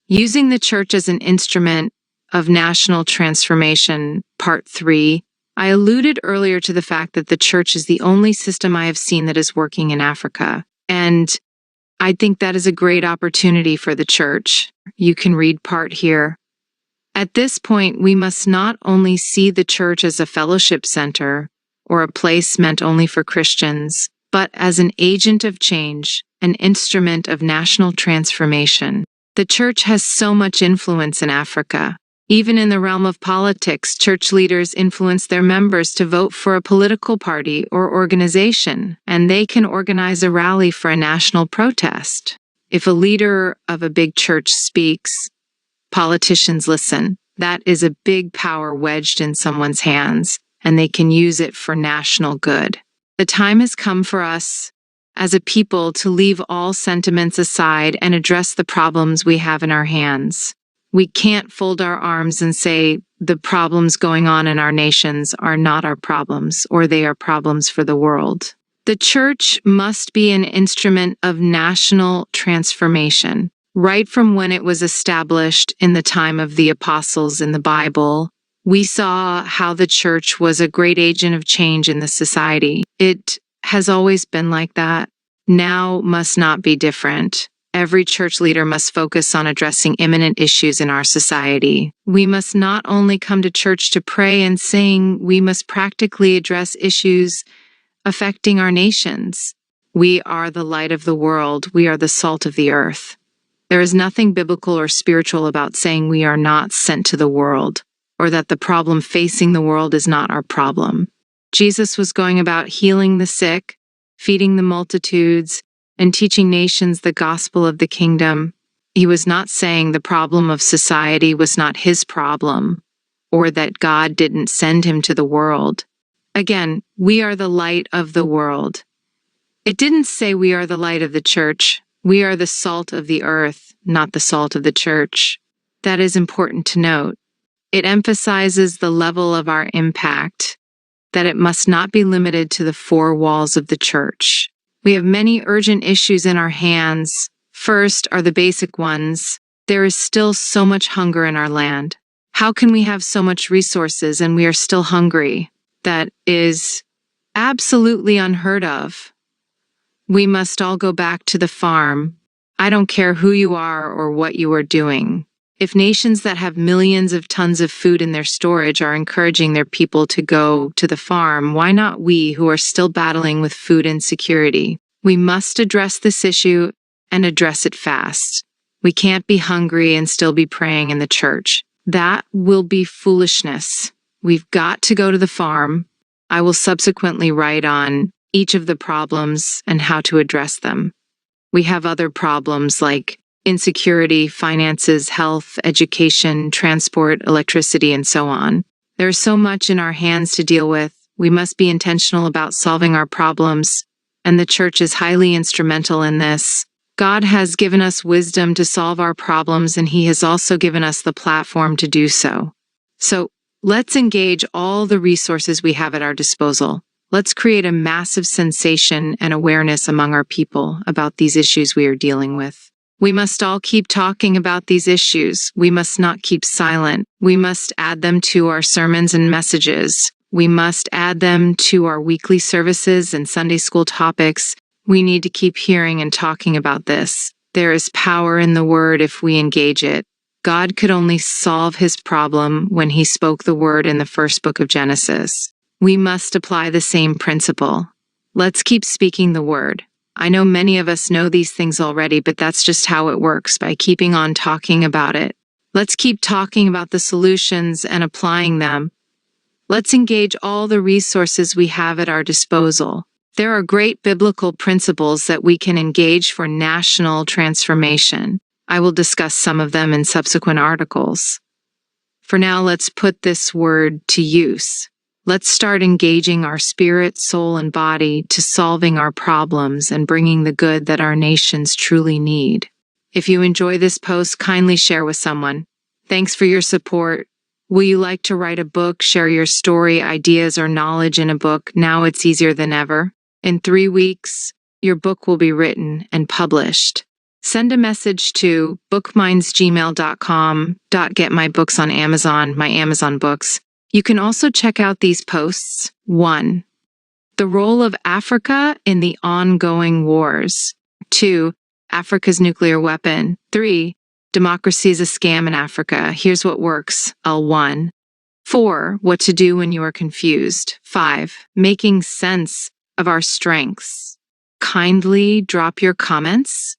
Using the church as an instrument of national transformation, Part 3, I alluded earlier to the fact that the church is the only system I have seen that is working in Africa. And I think that is a great opportunity for the church. You can read part here. At this point, we must not only see the church as a fellowship center or a place meant only for Christians, but as an agent of change, an instrument of national transformation. The church has so much influence in Africa. Even in the realm of politics, church leaders influence their members to vote for a political party or organization, and they can organize a rally for a national protest. If a leader of a big church speaks, politicians listen. That is a big power wedged in someone's hands, and they can use it for national good. The time has come for us as a people to leave all sentiments aside and address the problems we have in our hands. We can't fold our arms and say the problems going on in our nations are not our problems, or they are problems for the world. The church must be an instrument of national transformation. Right from when it was established in the time of the apostles in the Bible, we saw how the church was a great agent of change in the society. It has always been like that. Now must not be different. Every church leader must focus on addressing imminent issues in our society. We must not only come to church to pray and sing, we must practically address issues affecting our nations. We are the light of the world. We are the salt of the earth. There is nothing biblical or spiritual about saying we are not sent to the world, or that the problem facing the world is not our problem. Jesus was going about healing the sick, feeding the multitudes, and teaching nations the gospel of the kingdom. He was not saying the problem of society was not his problem, or that God didn't send him to the world. Again, we are the light of the world. It didn't say we are the light of the church. We are the salt of the earth, not the salt of the church. That is important to note. It emphasizes the level of our impact, that it must not be limited to the four walls of the church. We have many urgent issues in our hands. First are the basic ones. There is still so much hunger in our land. How can we have so much resources and we are still hungry? That is absolutely unheard of. We must all go back to the farm. I don't care who you are or what you are doing. If nations that have millions of tons of food in their storage are encouraging their people to go to the farm, why not we who are still battling with food insecurity? We must address this issue and address it fast. We can't be hungry and still be praying in the church. That will be foolishness. We've got to go to the farm. I will subsequently write on each of the problems and how to address them. We have other problems like insecurity, finances, health, education, transport, electricity, and so on. There's so much in our hands to deal with. We must be intentional about solving our problems, and the church is highly instrumental in this. God has given us wisdom to solve our problems, and He has also given us the platform to do so. So let's engage all the resources we have at our disposal. Let's create a massive sensation and awareness among our people about these issues we are dealing with. We must all keep talking about these issues. We must not keep silent. We must add them to our sermons and messages. We must add them to our weekly services and Sunday school topics. We need to keep hearing and talking about this. There is power in the word if we engage it. God could only solve his problem when he spoke the word in the first book of Genesis. We must apply the same principle. Let's keep speaking the word. I know many of us know these things already, but that's just how it works, by keeping on talking about it. Let's keep talking about the solutions and applying them. Let's engage all the resources we have at our disposal. There are great biblical principles that we can engage for national transformation. I will discuss some of them in subsequent articles. For now, let's put this word to use. Let's start engaging our spirit, soul, and body to solving our problems and bringing the good that our nations truly need. If you enjoy this post, kindly share with someone. Thanks for your support. Will you like to write a book, share your story, ideas, or knowledge in a book? Now it's easier than ever. In 3 weeks, your book will be written and published. Send a message to bookmindsgmail.com. Get my books on Amazon, my Amazon books. You can also check out these posts. 1. The role of Africa in the ongoing wars. 2. Africa's nuclear weapon. 3. Democracy is a scam in Africa. Here's what works. L1. 4. What to do when you are confused. 5. Making sense of our strengths. Kindly drop your comments